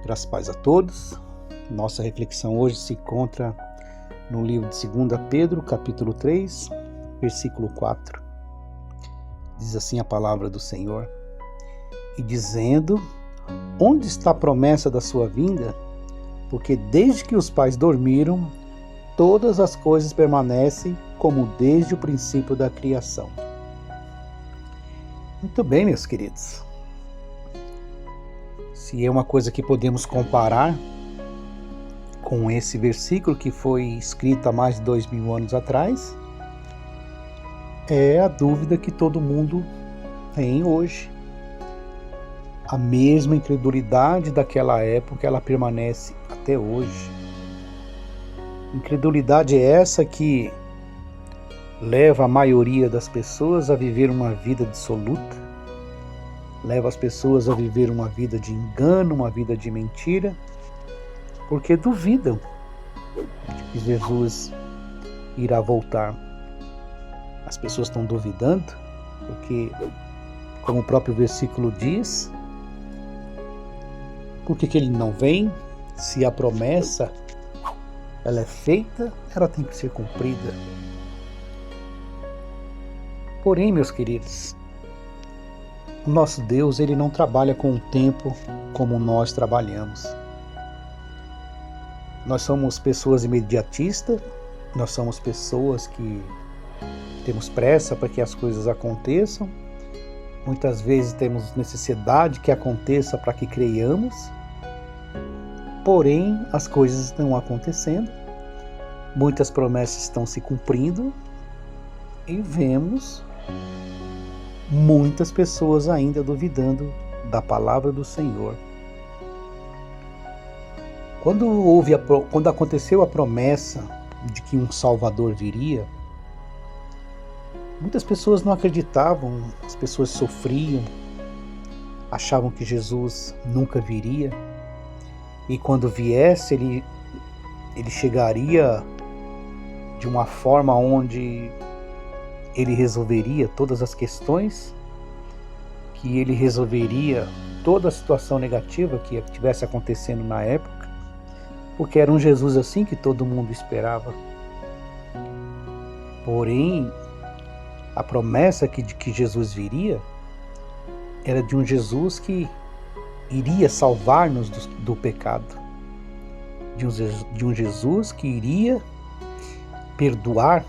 Graças e paz a todos. Nossa reflexão hoje se encontra no livro de 2 Pedro, capítulo 3, versículo 4. Diz assim a palavra do Senhor: E dizendo, onde está a promessa da sua vinda? Porque desde que os pais dormiram, todas as coisas permanecem como desde o princípio da criação. Muito bem, meus queridos. Se é uma coisa que podemos comparar com esse versículo que foi escrito há mais de 2000 anos atrás, é a dúvida que todo mundo tem hoje. A mesma incredulidade daquela época, ela permanece até hoje. Incredulidade é essa que leva a maioria das pessoas a viver uma vida dissoluta, leva as pessoas a viver uma vida de engano, uma vida de mentira, porque duvidam de que Jesus irá voltar. As pessoas estão duvidando, porque, como o próprio versículo diz, por que ele não vem? Se a promessa ela é feita, ela tem que ser cumprida. Porém, meus queridos, o nosso Deus, ele não trabalha com o tempo como nós trabalhamos. Nós somos pessoas imediatistas, nós somos pessoas que temos pressa para que as coisas aconteçam. Muitas vezes temos necessidade que aconteça para que creiamos. Porém, as coisas estão acontecendo, muitas promessas estão se cumprindo e vemos muitas pessoas ainda duvidando da palavra do Senhor. Quando aconteceu a promessa de que um Salvador viria, muitas pessoas não acreditavam, as pessoas sofriam, achavam que Jesus nunca viria, e quando viesse ele chegaria de uma forma onde ele resolveria todas as questões, que ele resolveria toda a situação negativa que estivesse acontecendo na época, porque era um Jesus assim que todo mundo esperava. Porém, a promessa de que Jesus viria era de um Jesus que iria salvar-nos do pecado, de um Jesus que iria perdoar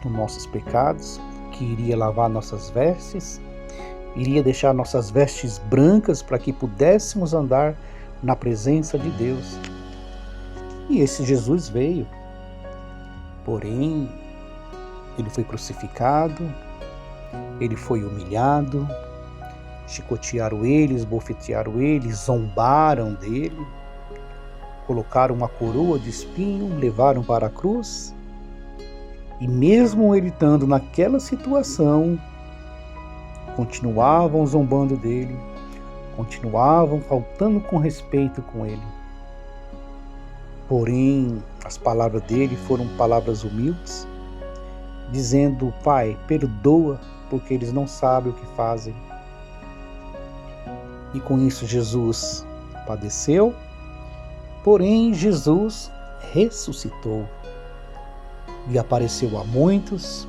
os nossos pecados, que iria lavar nossas vestes, iria deixar nossas vestes brancas para que pudéssemos andar na presença de Deus. E esse Jesus veio, porém, ele foi crucificado, ele foi humilhado, chicotearam ele, esbofetearam ele, zombaram dele, colocaram uma coroa de espinho, levaram para a cruz. E mesmo ele estando naquela situação, continuavam zombando dele, continuavam faltando com respeito com ele. Porém, as palavras dele foram palavras humildes, dizendo: Pai, perdoa, porque eles não sabem o que fazem. E com isso Jesus padeceu, porém Jesus ressuscitou. E apareceu a muitos,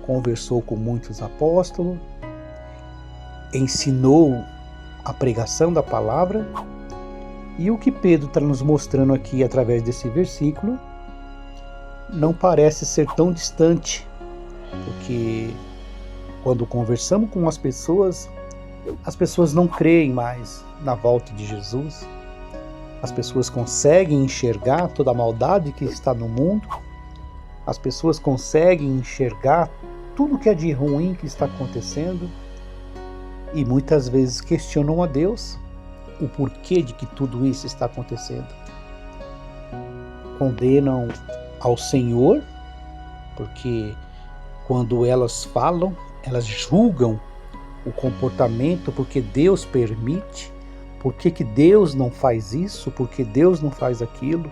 conversou com muitos apóstolos, ensinou a pregação da palavra. E o que Pedro está nos mostrando aqui através desse versículo não parece ser tão distante, porque quando conversamos com as pessoas não creem mais na volta de Jesus. As pessoas conseguem enxergar toda a maldade que está no mundo. As pessoas conseguem enxergar tudo que é de ruim que está acontecendo e muitas vezes questionam a Deus o porquê de que tudo isso está acontecendo. Condenam ao Senhor, porque quando elas falam, elas julgam o comportamento, porque Deus permite, por que Deus não faz isso, porque Deus não faz aquilo.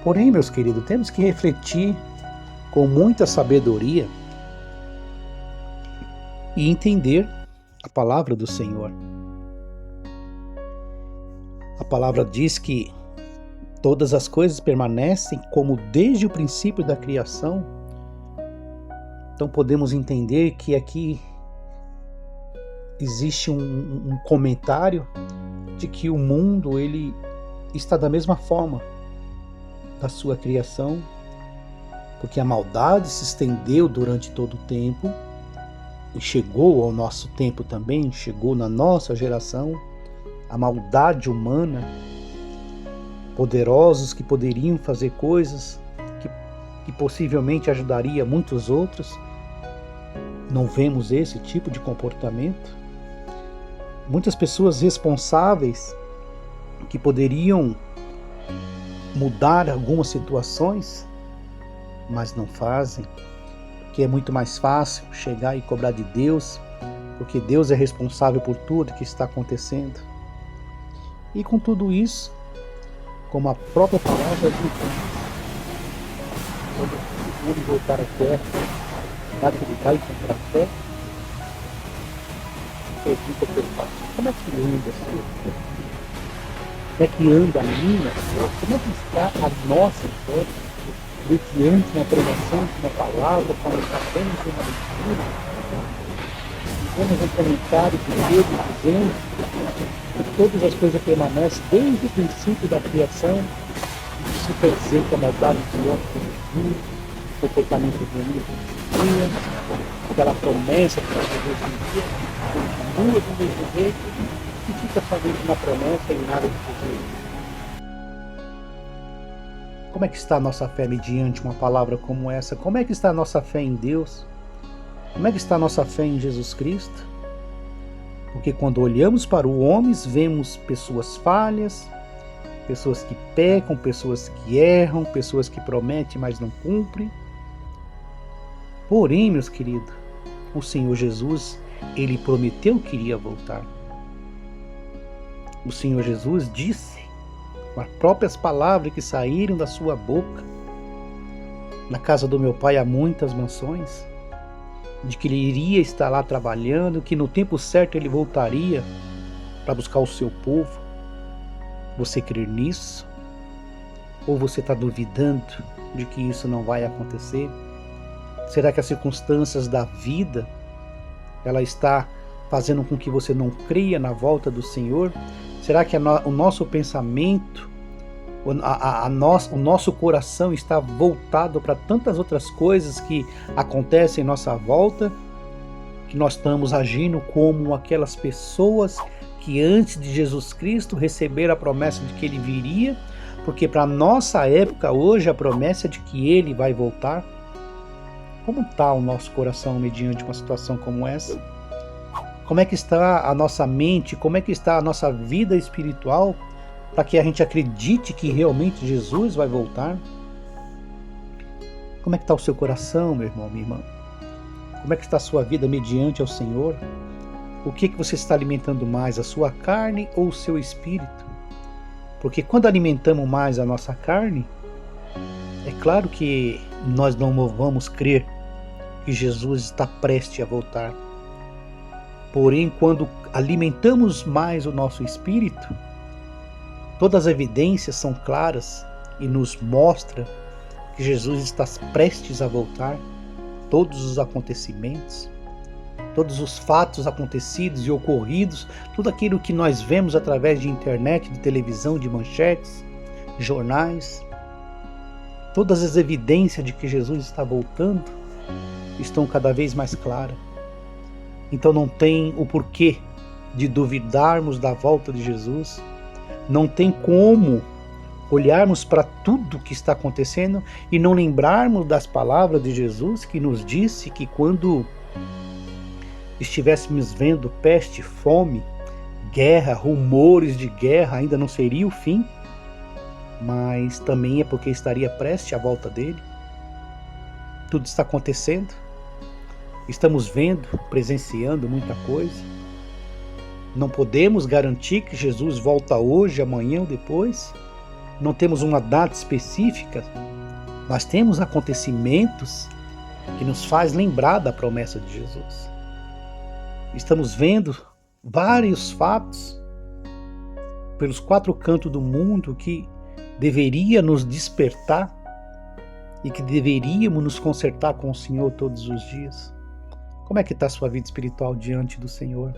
Porém, meus queridos, temos que refletir com muita sabedoria e entender a palavra do Senhor. A palavra diz que todas as coisas permanecem como desde o princípio da criação. Então podemos entender que aqui existe um comentário de que o mundo ele está da mesma forma da sua criação, porque a maldade se estendeu durante todo o tempo e chegou ao nosso tempo também, chegou na nossa geração, a maldade humana, poderosos que poderiam fazer coisas que possivelmente ajudaria muitos outros. Não vemos esse tipo de comportamento. Muitas pessoas responsáveis que poderiam mudar algumas situações, mas não fazem, porque é muito mais fácil chegar e cobrar de Deus, porque Deus é responsável por tudo que está acontecendo. E com tudo isso, como a própria palavra diz, quando o mundo voltar à terra, será que ele vai encontrar fé? Pergunta para ele, como é que anda, Senhor? Como é que anda a minha fé? Como é que está a nossa fé? Mediante uma pregação de uma palavra, quando está apenas uma leitura, vemos um comentário de Deus dizendo que todas as coisas permanecem desde o princípio da criação. Isso quer dizer que a maldade do homem continua, o comportamento do homem continua, aquela promessa que nós fazemos um dia continua do mesmo jeito e fica fazendo uma promessa e nada de fazer. Como é que está a nossa fé mediante uma palavra como essa? Como é que está a nossa fé em Deus? Como é que está a nossa fé em Jesus Cristo? Porque quando olhamos para o homem, vemos pessoas falhas, pessoas que pecam, pessoas que erram, pessoas que prometem, mas não cumprem. Porém, meus queridos, o Senhor Jesus, Ele prometeu que iria voltar. O Senhor Jesus disse, com as próprias palavras que saíram da sua boca, na casa do meu pai há muitas mansões, de que ele iria estar lá trabalhando, que no tempo certo ele voltaria para buscar o seu povo. Você crê nisso? Ou você está duvidando de que isso não vai acontecer? Será que as circunstâncias da vida ela está fazendo com que você não creia na volta do Senhor? Será que o nosso pensamento, o nosso coração está voltado para tantas outras coisas que acontecem em nossa volta, que nós estamos agindo como aquelas pessoas que antes de Jesus Cristo receberam a promessa de que Ele viria, porque para a nossa época hoje a promessa é de que Ele vai voltar? Como está o nosso coração mediante uma situação como essa? Como é que está a nossa mente? Como é que está a nossa vida espiritual para que a gente acredite que realmente Jesus vai voltar? Como é que está o seu coração, meu irmão, minha irmã? Como é que está a sua vida mediante ao Senhor? O que você está alimentando mais, a sua carne ou o seu espírito? Porque quando alimentamos mais a nossa carne, é claro que nós não vamos crer que Jesus está prestes a voltar. Porém, quando alimentamos mais o nosso espírito, todas as evidências são claras e nos mostram que Jesus está prestes a voltar. Todos os acontecimentos, todos os fatos acontecidos e ocorridos, tudo aquilo que nós vemos através de internet, de televisão, de manchetes, jornais, todas as evidências de que Jesus está voltando estão cada vez mais claras. Então não tem o porquê de duvidarmos da volta de Jesus. Não tem como olharmos para tudo que está acontecendo e não lembrarmos das palavras de Jesus que nos disse que quando estivéssemos vendo peste, fome, guerra, rumores de guerra, ainda não seria o fim, mas também é porque estaria prestes à volta dele. Tudo está acontecendo. Estamos vendo, presenciando muita coisa. Não podemos garantir que Jesus volta hoje, amanhã ou depois. Não temos uma data específica, mas temos acontecimentos que nos faz lembrar da promessa de Jesus. Estamos vendo vários fatos, pelos 4 cantos do mundo que deveria nos despertar e que deveríamos nos consertar com o Senhor todos os dias? Como é que está a sua vida espiritual diante do Senhor?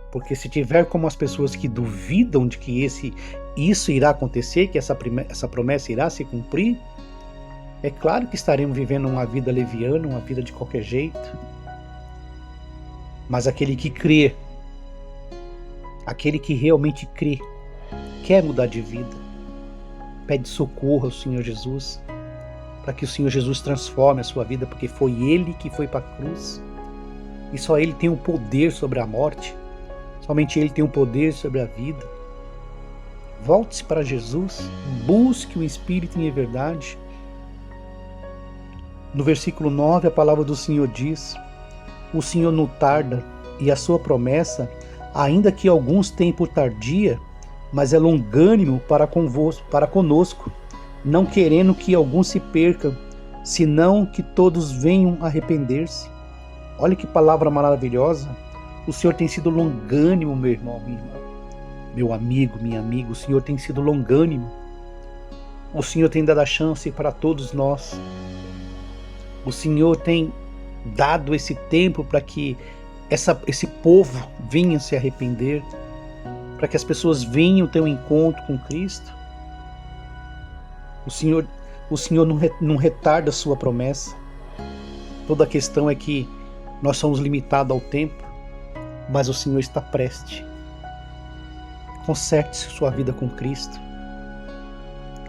Porque se tiver como as pessoas que duvidam de que isso irá acontecer, que essa promessa irá se cumprir, é claro que estaremos vivendo uma vida leviana, uma vida de qualquer jeito. Mas aquele que crê, aquele que realmente crê, quer mudar de vida, pede socorro ao Senhor Jesus, para que o Senhor Jesus transforme a sua vida, porque foi Ele que foi para a cruz, e só Ele tem o poder sobre a morte, somente Ele tem o poder sobre a vida. Volte-se para Jesus, busque o Espírito em verdade. No versículo 9, a palavra do Senhor diz: o Senhor não tarda, e a sua promessa, ainda que alguns tenham por tardia, mas é longânimo para conosco, não querendo que alguns se percam, senão que todos venham arrepender-se. Olha que palavra maravilhosa. O Senhor tem sido longânimo, meu irmão, minha irmã, meu amigo, minha amiga. O Senhor tem sido longânimo. O Senhor tem dado a chance para todos nós. O Senhor tem dado esse tempo para que esse povo venha se arrepender, para que as pessoas venham ter um encontro com Cristo. O Senhor não retarda a sua promessa. Toda a questão é que nós somos limitados ao tempo, mas o Senhor está prestes. Conserte sua vida com Cristo.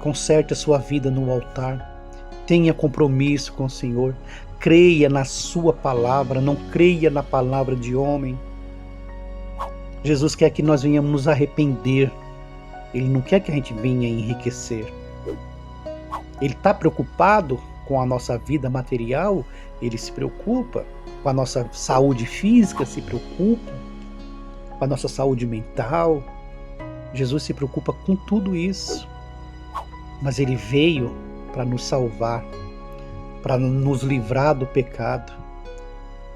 Conserte a sua vida no altar. Tenha compromisso com o Senhor. Creia na sua palavra, não creia na palavra de homem. Jesus quer que nós venhamos nos arrepender. Ele não quer que a gente venha enriquecer. Ele está preocupado com a nossa vida material, ele se preocupa. Com a nossa saúde física, se preocupa. Com a nossa saúde mental. Jesus se preocupa com tudo isso. Mas ele veio para nos salvar, para nos livrar do pecado.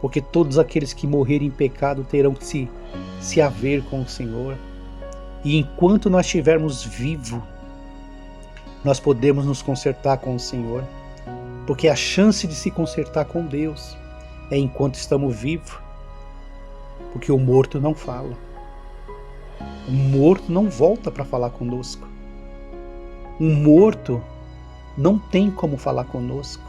Porque todos aqueles que morrerem em pecado terão que se haver com o Senhor. E enquanto nós estivermos vivos, nós podemos nos consertar com o Senhor. Porque a chance de se consertar com Deus é enquanto estamos vivos. Porque o morto não fala. O morto não volta para falar conosco. O morto não tem como falar conosco.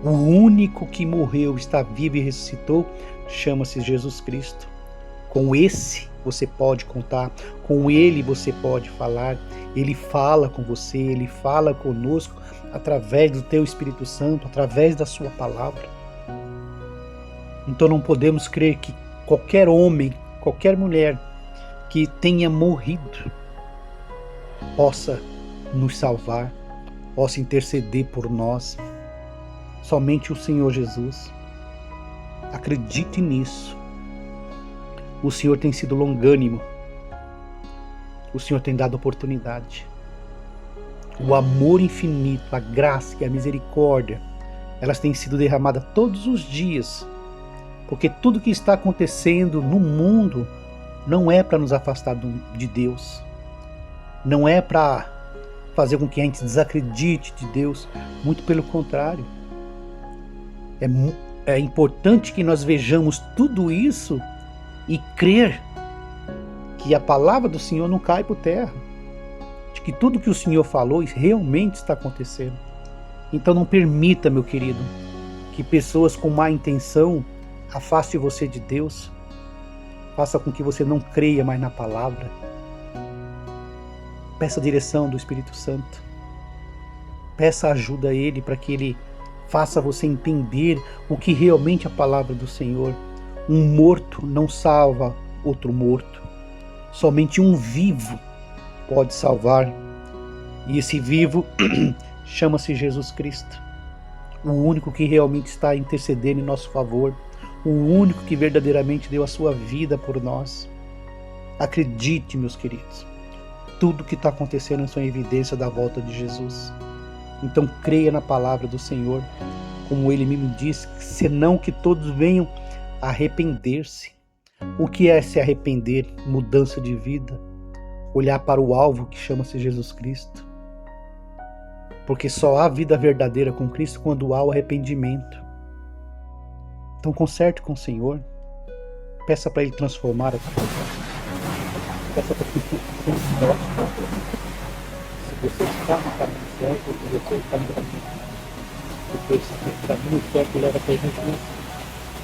O único que morreu, está vivo e ressuscitou, chama-se Jesus Cristo. Com esse você pode contar, com ele você pode falar. Ele fala com você, ele fala conosco através do teu Espírito Santo, através da sua palavra. Então não podemos crer que qualquer homem, qualquer mulher que tenha morrido possa nos salvar, possa interceder por nós. Somente o Senhor Jesus. Acredite nisso. O Senhor tem sido longânimo. O Senhor tem dado oportunidade. O amor infinito, a graça e a misericórdia, elas têm sido derramadas todos os dias. Porque tudo que está acontecendo no mundo não é para nos afastar de Deus. Não é para fazer com que a gente desacredite de Deus. Muito pelo contrário. É importante que nós vejamos tudo isso e crer que a palavra do Senhor não cai por terra. De que tudo que o Senhor falou realmente está acontecendo. Então não permita, meu querido, que pessoas com má intenção afastem você de Deus. Faça com que você não creia mais na palavra. Peça a direção do Espírito Santo. Peça ajuda a Ele para que Ele faça você entender o que realmente é a palavra do Senhor. Um morto não salva outro morto. Somente um vivo pode salvar. E esse vivo chama-se Jesus Cristo. O único que realmente está intercedendo em nosso favor. O único que verdadeiramente deu a sua vida por nós. Acredite, meus queridos. Tudo que está acontecendo é evidência da volta de Jesus. Então creia na palavra do Senhor, como Ele mesmo diz, senão que todos venham arrepender-se. o que é se arrepender, mudança de vida, olhar para o alvo que chama-se Jesus Cristo. Porque só há vida verdadeira com Cristo quando há o arrependimento. Então conserte com o Senhor, peça para Ele transformar a tua vida, peça para que Ele se você está no caminho certo, se você está no caminho, porque o caminho certo leva para a Jesus,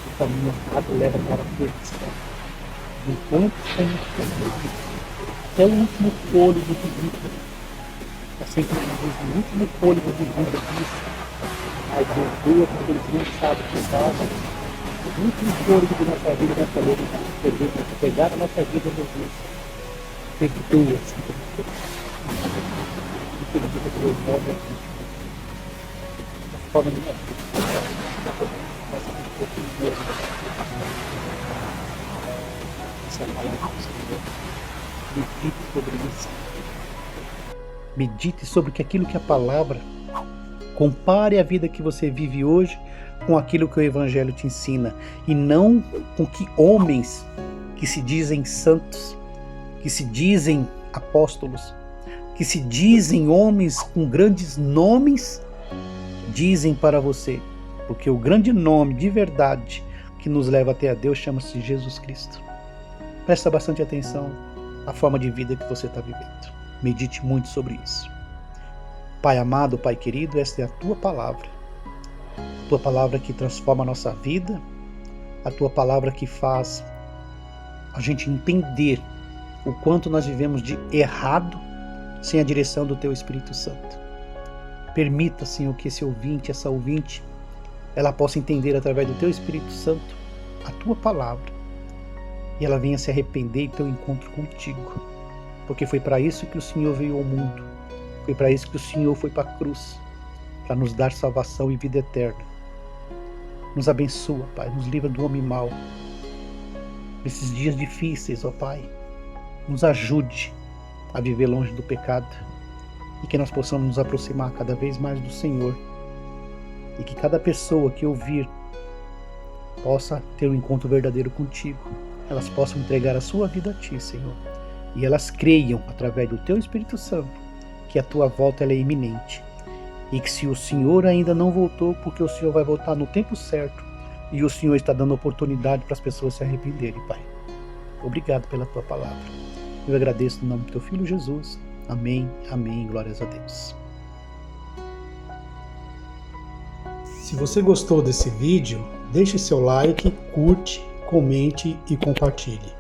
o caminho errado leva para a perdição. Enquanto estamos até o último fôlego de vida, assim como diz, o último fôlego de vida disso, mas Deus porque eles não sabem o que fazem. O último fôlego de nossa vida nessa lei, pegar a nossa vida, Jesus, perdoa-se. E perdoa Deus, volta aqui. Forma de minha vida. Essa palavra do Senhor. Medite sobre isso. Medite sobre aquilo que a palavra. Compare a vida que você vive hoje com aquilo que o Evangelho te ensina, e não com que homens que se dizem santos, que se dizem apóstolos, que se dizem homens com grandes nomes, dizem para você. Porque o grande nome de verdade que nos leva até a Deus chama-se Jesus Cristo. Presta bastante atenção à forma de vida que você está vivendo. Medite muito sobre isso. Pai amado, Pai querido, esta é a Tua palavra. A Tua palavra que transforma a nossa vida, a Tua palavra que faz a gente entender o quanto nós vivemos de errado sem a direção do Teu Espírito Santo. Permita, Senhor, que esse ouvinte, essa ouvinte, ela possa entender através do Teu Espírito Santo a Tua palavra e ela venha se arrepender e ter um encontro contigo, porque foi para isso que o Senhor veio ao mundo, foi para isso que o Senhor foi para a cruz, para nos dar salvação e vida eterna. Nos abençoa, Pai, nos livra do homem mau. Nesses dias difíceis, ó Pai, nos ajude a viver longe do pecado e que nós possamos nos aproximar cada vez mais do Senhor e que cada pessoa que ouvir possa ter um encontro verdadeiro contigo. Elas possam entregar a sua vida a Ti, Senhor, e elas creiam através do Teu Espírito Santo que a Tua volta ela é iminente e que se o Senhor ainda não voltou, porque o Senhor vai voltar no tempo certo e o Senhor está dando oportunidade para as pessoas se arrependerem, Pai. Obrigado pela Tua palavra. Eu agradeço no nome do Teu Filho Jesus. Amém, amém, glórias a Deus. Se você gostou desse vídeo, deixe seu like, curte, comente e compartilhe.